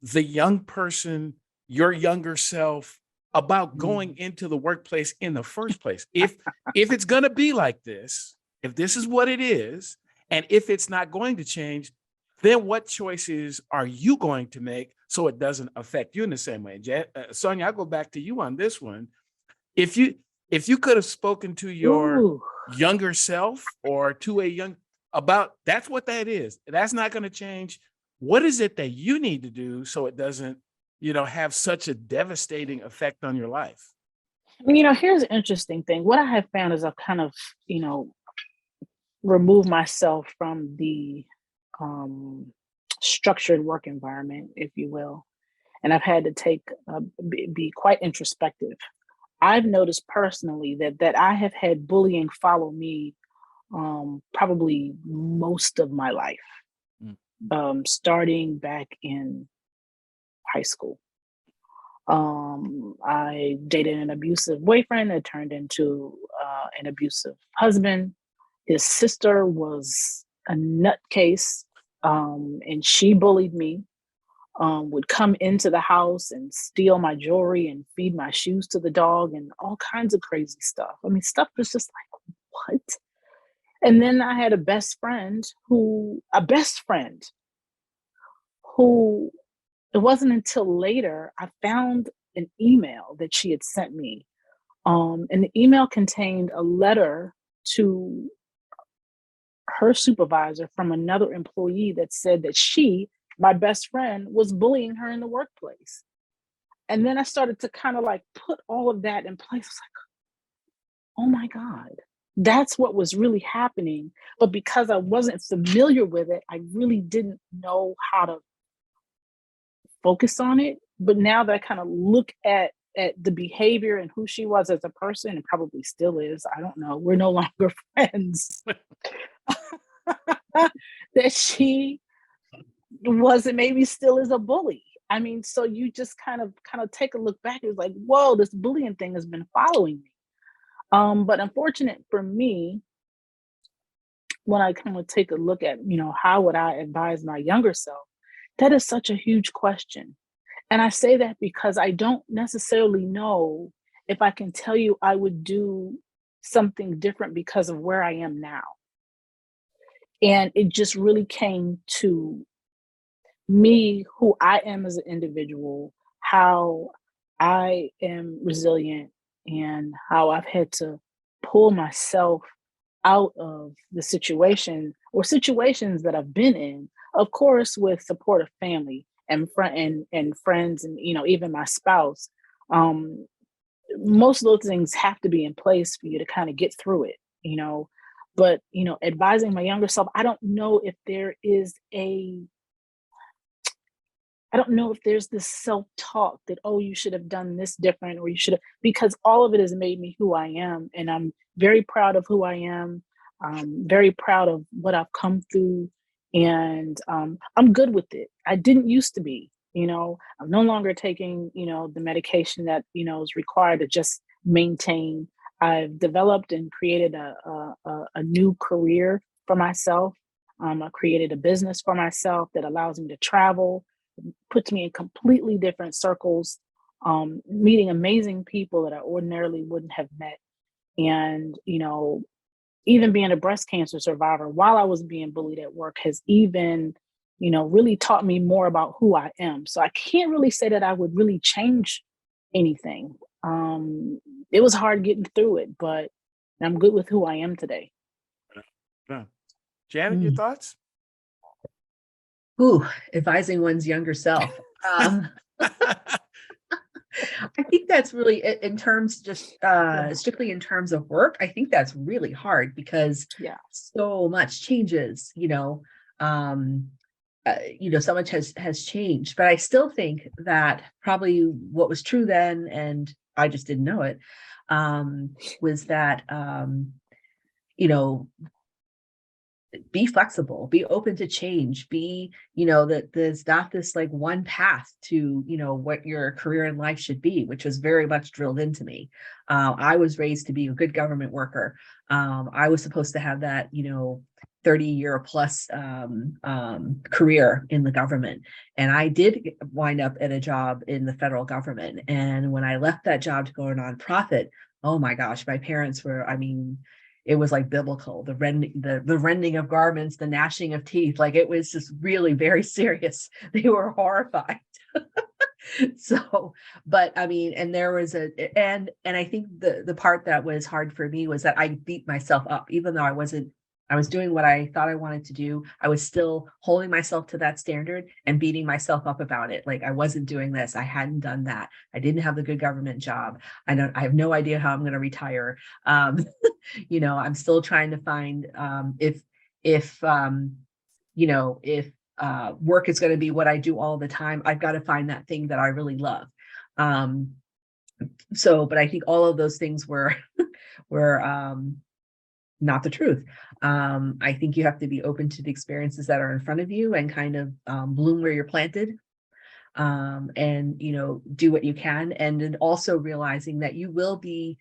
the young person, your younger self, about going into the workplace in the first place? If it's going to be like this, if this is what it is, and if it's not going to change, then what choices are you going to make so it doesn't affect you in the same way? Sonja, I'll go back to you on this one. If you could have spoken to your Ooh. younger self or to a young about that's what that is. That's not going to change. What is it that you need to do so it doesn't, have such a devastating effect on your life? Here's an interesting thing. What I have found is I've kind of, removed myself from the um, structured work environment, if you will, and I've had to be quite introspective. I've noticed personally that I have had bullying follow me probably most of my life, Mm. starting back in high school. I dated an abusive boyfriend that turned into an abusive husband. His sister was a nutcase, and she bullied me. Would come into the house and steal my jewelry and feed my shoes to the dog and all kinds of crazy stuff. I mean, stuff was just like, what? And then I had a best friend who, it wasn't until later I found an email that she had sent me. And the email contained a letter to her supervisor from another employee that said that she, my best friend, was bullying her in the workplace. And then I started to kind of like put all of that in place. I was like, oh my God, that's what was really happening. But because I wasn't familiar with it, I really didn't know how to focus on it. But now that I kind of look at the behavior and who she was as a person, and probably still is, I don't know, we're no longer friends. That she was and maybe still is a bully. I mean, so you just kind of take a look back. It's like, whoa, this bullying thing has been following me. But unfortunate for me, when I kind of take a look at, how would I advise my younger self? That is such a huge question. And I say that because I don't necessarily know if I can tell you I would do something different because of where I am now. And it just really came to me, who I am as an individual, how I am resilient, and how I've had to pull myself out of the situation or situations that I've been in, of course, with support of family and and friends, and even my spouse. Um, Most of those things have to be in place for you to kind of get through it, But advising my younger self, I don't know if there's this self-talk that, oh, you should have done this different, or you should have, because all of it has made me who I am. And I'm very proud of who I am. Very proud of what I've come through. And I'm good with it. I didn't used to be, I'm no longer taking, the medication that, is required to just maintain. I've developed and created a new career for myself. I created a business for myself that allows me to travel, puts me in completely different circles, meeting amazing people that I ordinarily wouldn't have met. And, even being a breast cancer survivor while I was being bullied at work has even, really taught me more about who I am. So I can't really say that I would really change anything. It was hard getting through it, but I'm good with who I am today. Yeah. Janet, your Mm. thoughts? Ooh, advising one's younger self. I think that's really in terms just strictly in terms of work. I think that's really hard because Yeah. so much changes, so much has changed, but I still think that probably what was true then, and I just didn't know it, was that, be flexible, be open to change, that there's not this like one path to, what your career in life should be, which was very much drilled into me. I was raised to be a good government worker. I was supposed to have that, 30-year plus career in the government. And I did wind up at a job in the federal government. And when I left that job to go to a nonprofit, oh my gosh, my parents were, it was like biblical, the rending of garments, the gnashing of teeth. Like it was just really very serious. They were horrified. So, but and there was and I think the part that was hard for me was that I beat myself up, even though I was doing what I thought I wanted to do. I was still holding myself to that standard and beating myself up about it. Like I wasn't doing this. I hadn't done that. I didn't have the good government job. I have no idea how I'm going to retire. I'm still trying to find if work is going to be what I do all the time, I've got to find that thing that I really love. But I think all of those things were not the truth. I think you have to be open to the experiences that are in front of you and kind of bloom where you're planted, and do what you can, and then also realizing that you will be,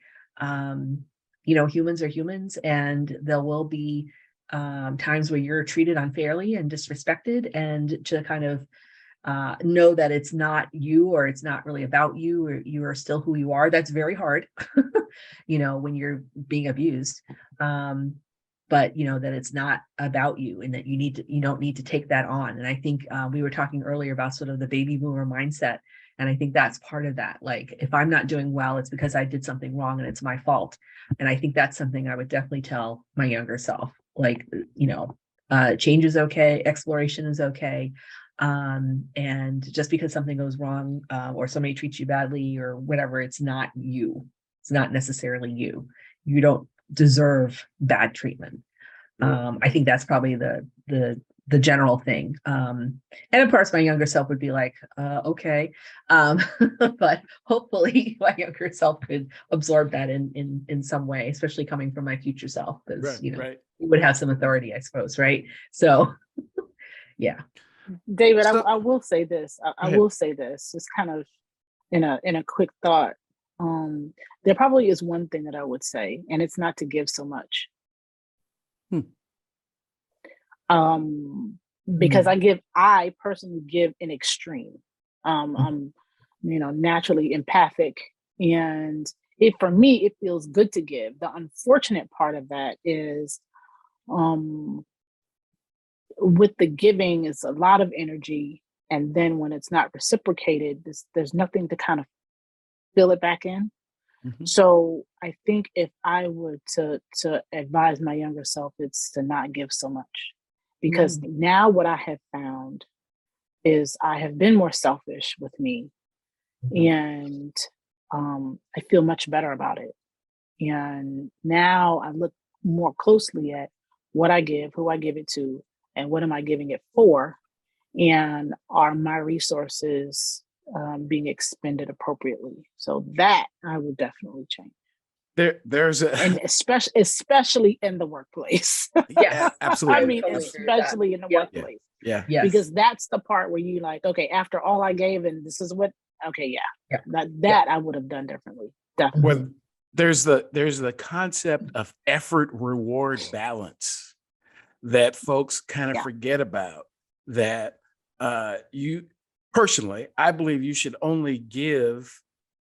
humans are humans, and there will be times where you're treated unfairly and disrespected, and to kind of know that it's not you, or it's not really about you, or you are still who you are. That's very hard, when you're being abused. But that it's not about you, and that you don't need to take that on. And I think we were talking earlier about sort of the baby boomer mindset. And I think that's part of that. Like, if I'm not doing well, it's because I did something wrong and it's my fault. And I think that's something I would definitely tell my younger self. Like, change is okay. Exploration is okay. And just because something goes wrong, or somebody treats you badly or whatever, it's not you. It's not necessarily you. You don't deserve bad treatment. I think that's probably the general thing. And of course, my younger self would be like, okay. But hopefully my younger self could absorb that in some way, especially coming from my future self, because, Right. it would have some authority, I suppose. Right. So, yeah. David, So- I will say this. I ahead. will say this, just kind of in a quick thought. There probably is one thing that I would say, and it's not to give so much. Because I personally give in extreme. I'm, naturally empathic, and for me, it feels good to give. The unfortunate part of that is, with the giving is a lot of energy, and then when it's not reciprocated, there's nothing to kind of fill it back in. Mhm. So I think if I were to advise my younger self, it's to not give so much, because now what I have found is I have been more selfish with me, and I feel much better about it. And now I look more closely at what I give, who I give it to, and what am I giving it for, and are my resources being expended appropriately. So that I would definitely change. There's a And especially in the workplace. Yes. absolutely. I mean, totally agree with that. especially in the Yep. workplace, Yeah. Yes. because that's the part where you like, okay, after all I gave, and this is what, okay, Yeah. that I would have done differently. Definitely. Well, there's the concept of effort reward balance. that folks kind of Yeah. forget about, that you personally, I believe you should only give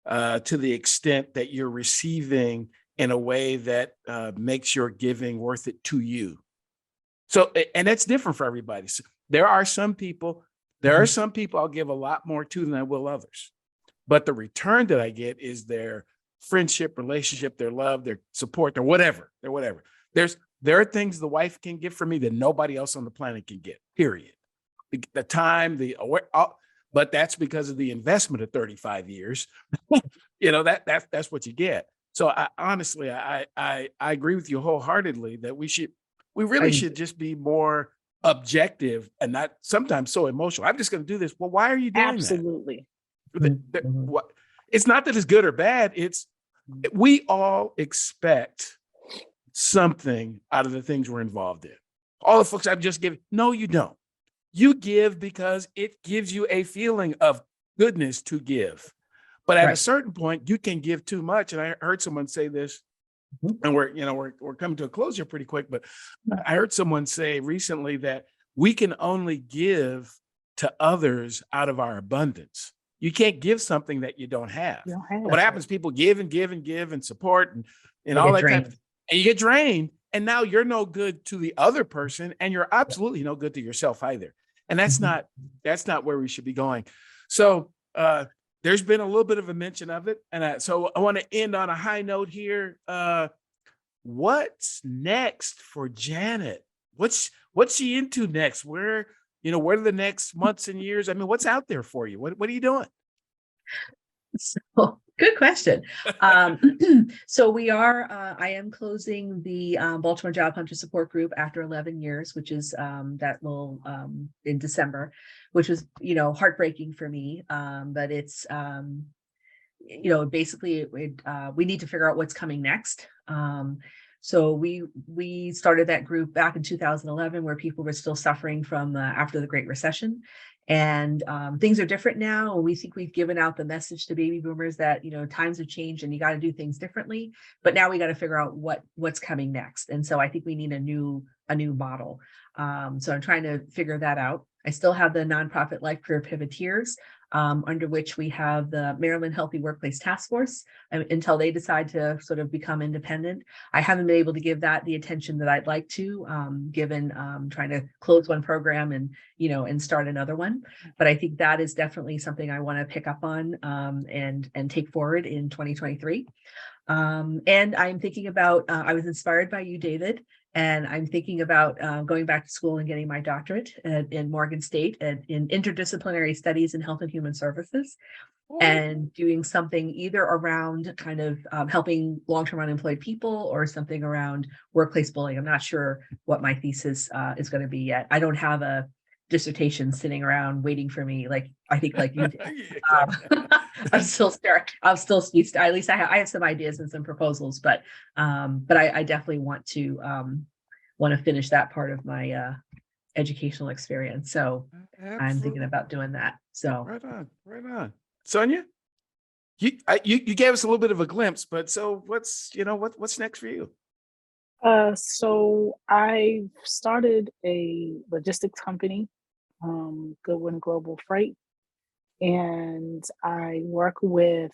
to the extent that you're receiving in a way that makes your giving worth it to you. So, and that's different for everybody. So there are some people I'll give a lot more to than I will others. But the return that I get is their friendship, relationship, their love, their support, their whatever, there are things the wife can give for me that nobody else on the planet can get, period. The time, but that's because of the investment of 35 years. That's what you get. So I honestly, I agree with you wholeheartedly that we really should just be more objective and not sometimes so emotional. I'm just going to do this. Well, why are you doing Absolutely. that? What? It's not that it's good or bad. We all expect something out of the things we're involved in. All the folks I've just given, no, you don't. You give because it gives you a feeling of goodness to give. But at a certain point, you can give too much. And I heard someone say this, and we're coming to a close here pretty quick, but I heard someone say recently that we can only give to others out of our abundance. You can't give something that you don't have. You don't have What happens? People give and give and give and support and all that type of, and you get drained. And now you're no good to the other person, and you're absolutely no good to yourself either. And that's not where we should be going. So there's been a little bit of a mention of it. And so I want to end on a high note here. What's next for Janet? What's she into next? Where are the next months and years? I mean, what's out there for you? What are you doing? So good question. So I am closing the Baltimore Job Hunter Support Group after 11 years, which is that will in December, which was, heartbreaking for me. But it's, basically we need to figure out what's coming next. So we started that group back in 2011, where people were still suffering from after the Great Recession. And things are different now. And we think we've given out the message to baby boomers that, times have changed and you got to do things differently. But now we got to figure out what's coming next. And so I think we need a new model. So I'm trying to figure that out. I still have the nonprofit Life Career Pivoteers, under which we have the Maryland Healthy Workplace Task Force until they decide to sort of become independent. I haven't been able to give that the attention that I'd like to, given trying to close one program and start another one. But I think that is definitely something I want to pick up on and take forward in 2023. And I'm thinking about, I was inspired by you, David, and I'm thinking about going back to school and getting my doctorate in Morgan State in interdisciplinary studies in health and human services, and doing something either around kind of helping long-term unemployed people or something around workplace bullying. I'm not sure what my thesis is going to be yet. I don't have a dissertation sitting around waiting for me, like I think like you did. I'm still at least I have some ideas and some proposals, but I definitely want to finish that part of my educational experience. So Absolutely. I'm thinking about doing that. So right on. Sonja, you gave us a little bit of a glimpse, but so what's next for you? So I started a logistics company, Goodwin Global Freight, and I work with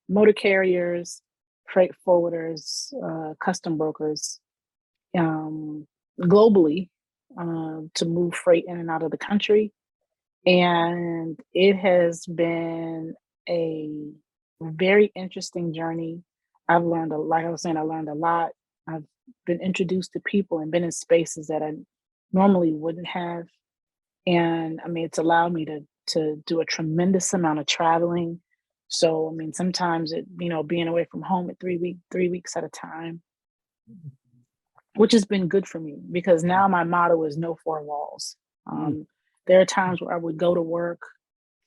motor carriers, freight forwarders, custom brokers globally to move freight in and out of the country. And it has been a very interesting journey. I've learned like I was saying, I learned a lot. I've been introduced to people and been in spaces that I normally wouldn't have. And I mean, it's allowed me to do a tremendous amount of traveling. So, I mean, sometimes being away from home at 3 weeks at a time, which has been good for me because now my motto is no four walls. There are times where I would go to work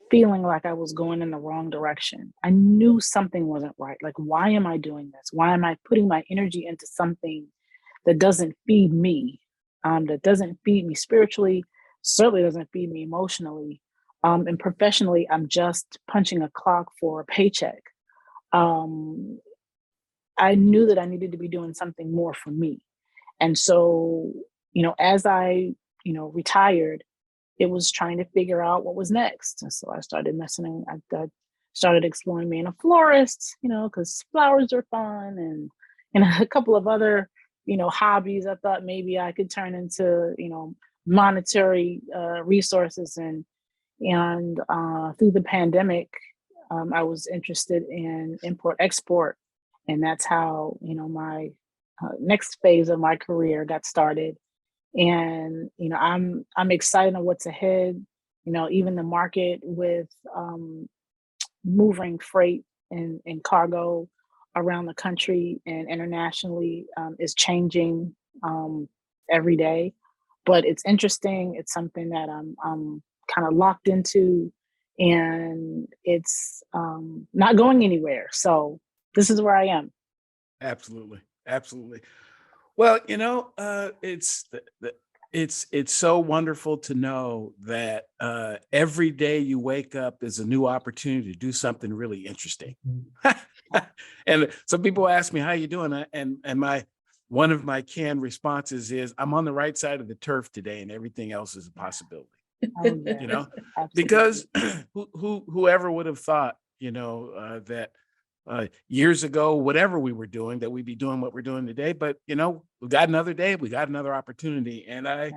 feeling like I was going in the wrong direction. I knew something wasn't right. Like, why am I doing this? Why am I putting my energy into something that doesn't feed me, that doesn't feed me spiritually, certainly doesn't feed me emotionally. And professionally, I'm just punching a clock for a paycheck. I knew that I needed to be doing something more for me. And so, as I, retired, it was trying to figure out what was next. And so I started I started exploring being a florist, because flowers are fun, and a couple of other, hobbies I thought maybe I could turn into, monetary resources. And through the pandemic, I was interested in import export, and that's how my next phase of my career got started. And I'm excited on what's ahead. Even the market with moving freight and cargo around the country and internationally is changing every day. But it's interesting. It's something that I'm kind of locked into, and it's not going anywhere. So this is where I am. Absolutely. Absolutely. Well, it's so wonderful to know that every day you wake up is a new opportunity to do something really interesting. And some people ask me, how you doing? And one of my canned responses is, I'm on the right side of the turf today, and everything else is a possibility. Oh, yeah. Because whoever would have thought, that years ago, whatever we were doing, that we'd be doing what we're doing today. But, we got another day, we got another opportunity. And I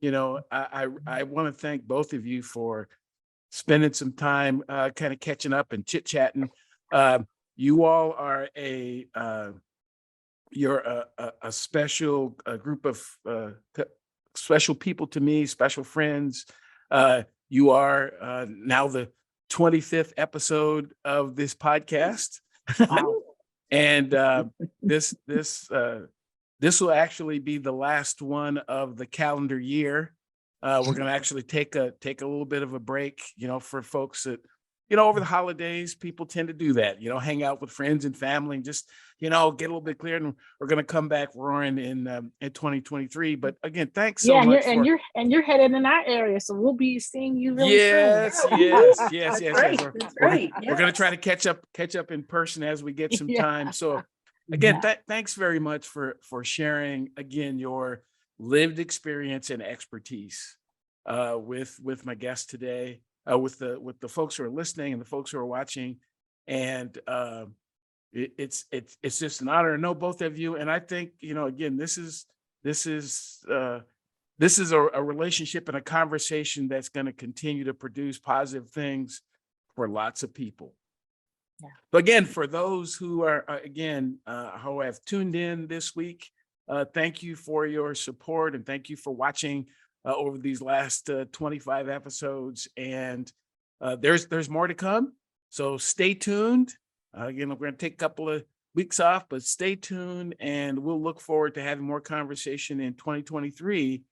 want to thank both of you for spending some time kind of catching up and chit-chatting. You all are you're a special group of special people to me, special friends. You are now the 25th episode of this podcast. Wow. And this will actually be the last one of the calendar year. We're going to actually take a little bit of a break, for folks that, over the holidays, people tend to do that, hang out with friends and family and just, get a little bit cleared. And we're going to come back roaring in 2023. But again, thanks so much. You're headed in our area, so we'll be seeing you really yes, soon. yes. That's great. We're going to try to catch up in person as we get some time. So again, thanks very much for sharing again your lived experience and expertise with my guest today, with the folks who are listening and the folks who are watching. And it's just an honor to know both of you. And I think, again, this is a relationship and a conversation that's going to continue to produce positive things for lots of people. Yeah. But again, for those who are who have tuned in this week, thank you for your support, and thank you for watching over these last 25 episodes. And there's more to come, so stay tuned. We're going to take a couple of weeks off, but stay tuned, and we'll look forward to having more conversation in 2023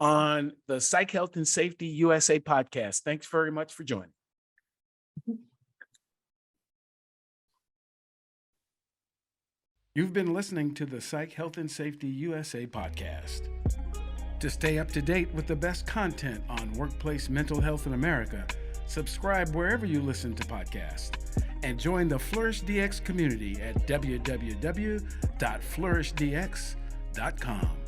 on the Psych Health and Safety USA podcast. Thanks very much for joining. You've been listening to the Psych Health and Safety USA podcast. To stay up to date with the best content on workplace mental health in America, subscribe wherever you listen to podcasts, and join the Flourish DX community at www.flourishdx.com.